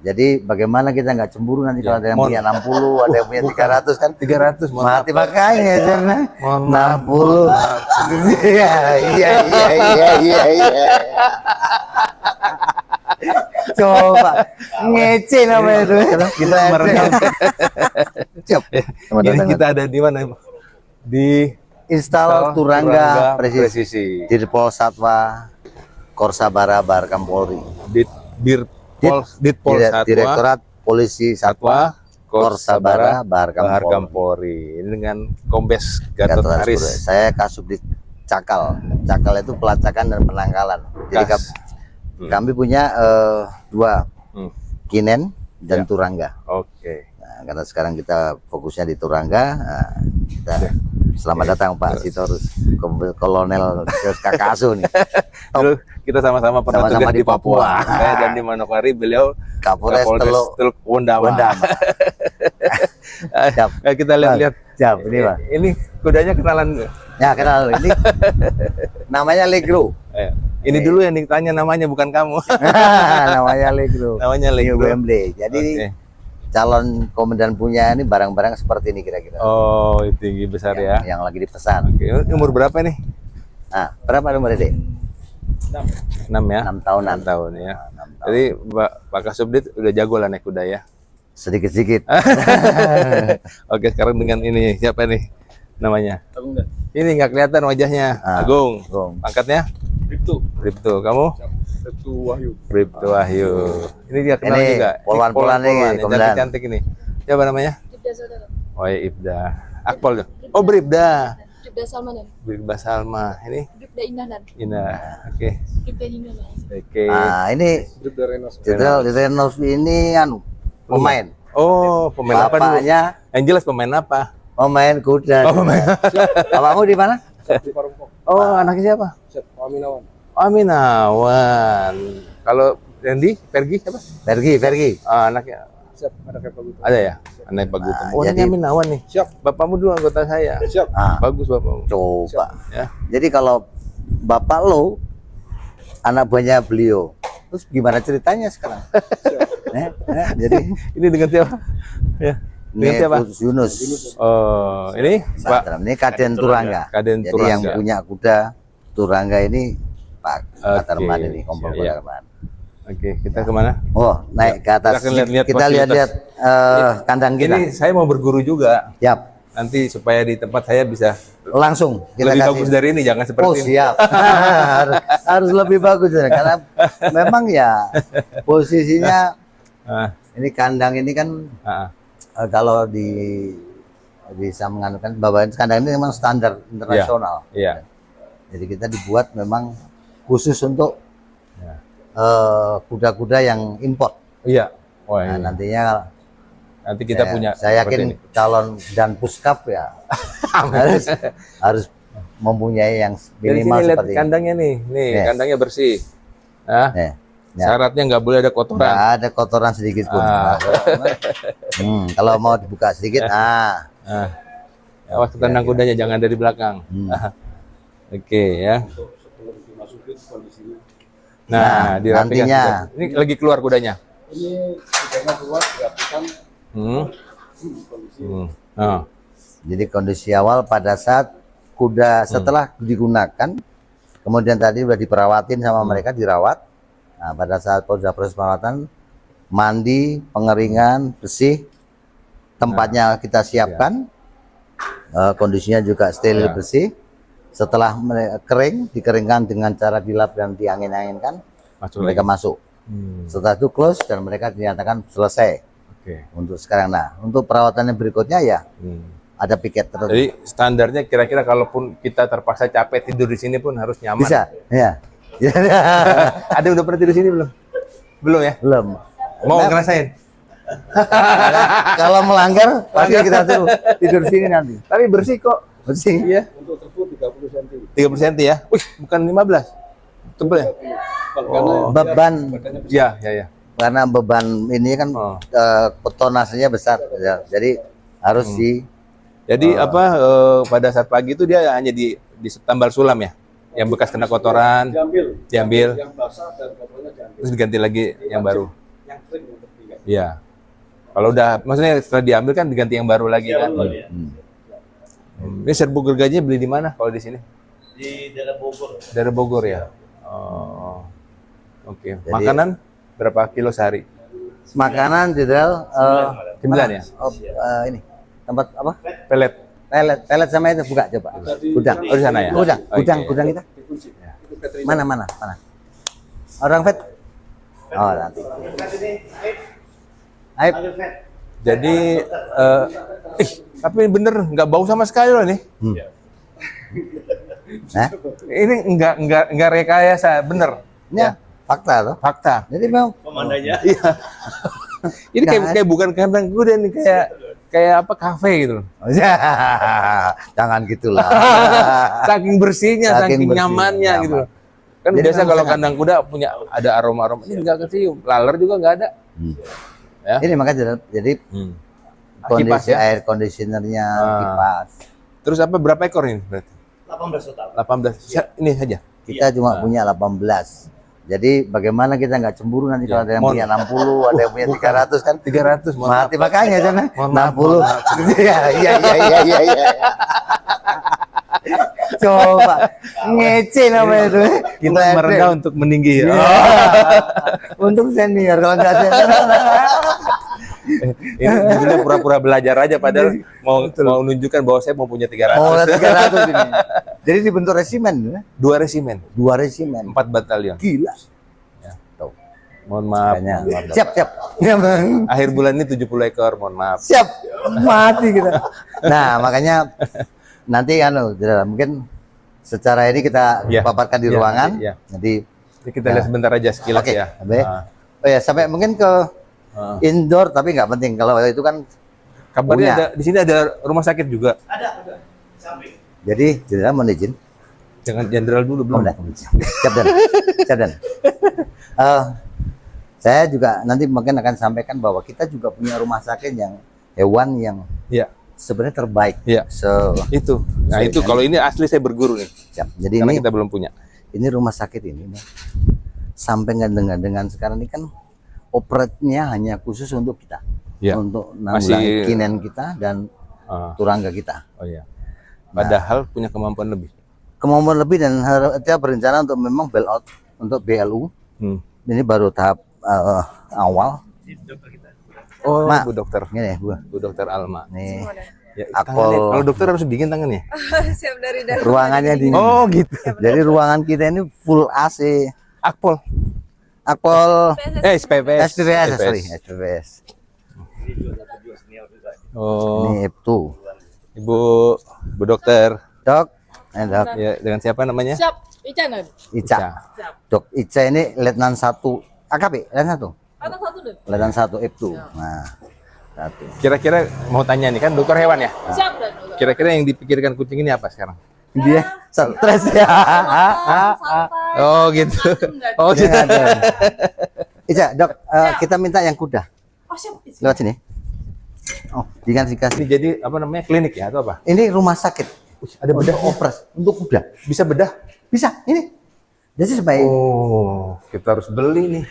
Jadi bagaimana kita nggak cemburu nanti kalau ada yang punya 60, ada yang punya 300 kan? 300 Mati makanya karena Mohon maaf. 60. Iya, iya, iya, iya, iya, iya. Coba ngece namanya itu. Kita merekam. Siap. Ini kita ada di mana? Di Install Turangga Presisi. Presisi. Dirpol Satwa Korsabara Barkam Polri. Ditpol Satwa Direktorat Polisi Satwa Korsabara Barkam Polri. Ini dengan Kombes Gatot Haris. Saya Kasubdit Cakal. Cakal itu pelacakan dan penangkalan. Jadi kami punya dua, Kinen dan Turangga. Oke. Nah, karena sekarang kita fokusnya di Turangga. Nah, selamat datang Pak Sitorus, Kolonel Kakasu nih. Dulu kita sama-sama pernah tugas di Papua. Saya dan di Manokwari, beliau Kapolres Teluk Wondama. Kita lihat-lihat. Siap, ini Pak. Ini kudanya kenalan. Ya kenal, ini namanya Legro. Ini dulu yang ditanya namanya, bukan kamu. Namanya Legro. Namanya Legro. Wembley. Jadi calon komandan punya ini barang-barang seperti ini kira-kira. Oh, tinggi besar ya. Yang lagi dipesan. Oke. Umur berapa nih? Nah, berapa umur Dek? 6 ya. 6 tahunan. 6 tahun ya. Jadi Pak Kasubdit udah jago lah naik kuda ya. Sedikit-sedikit. Oke, sekarang dengan ini siapa nih namanya? Agung. Ini nggak kelihatan wajahnya. Agung. Pangkatnya? Bribtu. Kamu? Bribtu Wahyu. Bribtu Wahyu. Ini dia kenal Ini juga. polwan-polwan ini, komandan. Cantik ini. Siapa namanya? Ibda saudara. Oh ya, Ibda. Akpol tuh. Oh, Bribda. Bribda Salmanan. Bribda Salma. Ini Bribda Indanan. Indah. Oke. Bribda Indanan. Oke. Nah, ini Bribda Renos. Jenderal Renov ini pemain. Oh, pemain apa dulu? Bapaknya Yang jelas pemain apa? pemain kuda. Oh, pemain. Bapakmu di mana? Di Parungpok. Oh, anaknya siapa? Siap, Aminawan. Oh, Aminawan. Kalau Randy, Pergi siapa? Vergi. Ah, anaknya Siap, ada kayak bagus. ada ya? Anak Pak Gutom. Oh, jadi- ini Aminawan nih. Siap, Bapakmu dulu anggota saya. siap. Ah, Bagus bapakmu. coba. Ya. Jadi kalau bapak lo anak buahnya beliau, terus gimana ceritanya sekarang? Jadi Ini dengan siapa? Ya. Dengan ini siapa? Kudus Yunus. Oh, ini Pak Sadram. Ini Kaden Turangga. Kaden Jadi Turangga. yang punya kuda Turangga ini Pak Oke, Katarman ini, kompol iya. Katarman. Oke, kita kemana? Oh, naik ke atas. Kita akan lihat-lihat Kita lihat-lihat kandang kita. Ini saya mau berguru juga. Siap. Nanti supaya di tempat saya bisa Langsung kita lebih kasih. bagus dari ini, jangan seperti Oh ini. siap. harus lebih bagus ya. Karena memang ya posisinya Ah, ini kandang ini kan ah, kalau bisa menganukan bahwa kandang ini memang standar internasional. iya. Jadi kita dibuat memang khusus untuk Ya. kuda-kuda yang import. Iya. Wah, Nah, ini. nantinya Nanti kita punya. saya seperti yakin ini. calon dan puskap ya harus mempunyai yang Dari minimal sini lihat seperti ini. kandangnya nih, Nih. kandangnya bersih. Nah, Nih, ya. syaratnya nggak boleh ada kotoran. Nggak ada kotoran sedikit pun. Ah. Kalau mau dibuka sedikit, Nah, awas kandang kudanya, jangan dari belakang. Hmm. Oke ya. Sebelum dimasukin kondisinya. Nah, dirapikan. nantinya. Ini lagi keluar kudanya. Ini kudanya keluar, dirapikan kondisi. Oh. Jadi kondisi awal pada saat kuda setelah digunakan, kemudian tadi udah diperawatin sama mereka, dirawat. Nah, pada saat proses perawatan, mandi, pengeringan, bersih, tempatnya kita siapkan, kondisinya juga steril, Ya. bersih. Setelah kering, dikeringkan dengan cara dilap dan diangin-anginkan, Masuk mereka lagi. masuk. Setelah itu close dan mereka dinyatakan selesai Oke. untuk sekarang. Nah, untuk perawatannya berikutnya ya ada piket tertentu. Jadi standarnya kira-kira kalaupun kita terpaksa capek tidur di sini pun harus nyaman. Bisa, ya. Ada yang udah pernah tidur di sini belum? Belum ya? Belum. Mau Nah, ngerasain? kalau melanggar pasti kita suruh tidur sini nanti. Tapi bersih kok. Bersih. Iya. Untuk tersebut 30 cm. 30 cm ya? Wih, bukan 15. Tebel ya? Karena Beban Iya, iya, iya. karena beban ini kan Oh. tonasenya besar, ya. Jadi harus Jadi pada saat pagi itu dia hanya di tambal sulam ya? Yang bekas kena kotoran, diambil. diambil. Yang basah dan kotornya diambil. terus diganti lagi yang baru. yang kering yang tepi kan. Iya. Kalau udah, maksudnya setelah diambil kan diganti yang baru lagi Iya, kan. baru ya. Ini serbuk gergajinya beli di mana kalau di sini? Di daerah Bogor. Dari Bogor ya. Oh. Oke. Makanan berapa kilo sehari? Makanan Jenderal 9 ya? ini tempat apa? Pelet. Pelet sama itu buka coba. Gudang. Oh di sana ya? Gudang, Oh, gudang, iya. gudang kita. Dikunci. Itu catering. Mana? Orang vet? Oh, nanti. Ayo. Jadi, tapi bener nggak bau sama sekali loh nih. Nah, Ini nggak rekayasa, bener. ini fakta loh. Fakta. Jadi memang Komandannya. Iya. Ini kayak bukan kandang kuda nih, kayak apa kafe gitu. jangan gitulah. Saking bersihnya, saking bersih, nyamannya nyaman. gitu. Kan Jadi biasa memang kalau sangat- kandang kuda punya ada aroma-aroma. Ini enggak kecium, laler juga nggak ada. Ya. Ini makanya jadi Kipas kondisi ya. air conditionernya kipas. Terus apa berapa ekor ini berarti? 18 total. 18. Ini saja. Kita cuma punya 18. Jadi bagaimana kita nggak cemburu nanti kalau ada yang punya 60, ada yang punya 300 kan? 300 mohon maaf. Mati makanya Jon. Mohon maaf, 60. Iya. Coba ngece namanya itu. Kita merendah untuk meninggi. Iya. Untung senior kalau nggak senior. Ini judulnya pura-pura belajar aja padahal mau menunjukkan bahwa saya mau punya 300. Oh, 300 ini. Jadi dibentuk resimen, 2 resimen, 2 resimen. 4 batalion. Gila. Tuh. Mohon maaf. Makanya, mohon maaf. siap. Ya, Bang. Akhir bulan ini 70 ekor, mohon maaf. Siap. Mati kita. Nah, makanya nanti mungkin secara ini kita Ya. paparkan di Ya, ruangan. nanti, ya. Jadi Ini kita lihat sebentar aja sekilas oke, ya. sampai oh ya sampai mungkin ke Ah. indoor tapi nggak penting kalau itu kan Kabarnya punya. ada di sini ada rumah sakit juga. Ada. Samping. jadi jenderal mau izin. Jangan jenderal dulu belum. Siap dan. Saya juga nanti mungkin akan sampaikan bahwa kita juga punya rumah sakit yang hewan yang Iya, sebenarnya terbaik. iya. So, Itu. Nah, itu kalau ini asli saya berguru nih. siap. Jadi Karena ini kita belum punya. rumah sakit ini nih, sampai dengan sekarang ini kan operatnya hanya khusus untuk kita. Iya. Untuk Masih- nanggulangi kinen kita dan Ah, turangga kita. oh iya. Padahal punya kemampuan lebih. Kemampuan lebih dan kita berencana untuk memang bailout untuk BLU. Hmm. Ini baru tahap awal. Oh, Mak. Bu Dokter. Ini Bu. Bu Dokter Alma. Nih Ya, Akpol. tangannya. Kalau dokter harus dingin tangannya. Siap dari dalam. ruangannya dingin. Oh, gitu. Jadi ruangan kita ini full AC. Akpol. Akpol SPPS. SPPS. Oh, Ini F2. Ibu Dokter. Dok, Dok Ya, dengan siapa namanya? Siap, Icanan. Ica. Siap. Dok Ica ini Letnan 1 AKP, Letnan 1. Atau satu deh. Letnan 1 F2. Nah, 1. Kira-kira mau tanya nih kan dokter hewan ya? Siap dan dulu. Kira-kira yang dipikirkan kucing ini apa sekarang? Dia stres ya. Santai. Oh, gitu. Oh, Dia gitu. nggak ada. Ica, Dok, kita minta yang kuda. Oh, siap. Lewat sini. Oh, dikasih. Ini jadi apa namanya? Klinik ya atau apa? Ini rumah sakit. Ada bedah. Operas untuk kuda. Bisa bedah? Bisa, ini. Jadi supaya Oh, kita harus beli nih.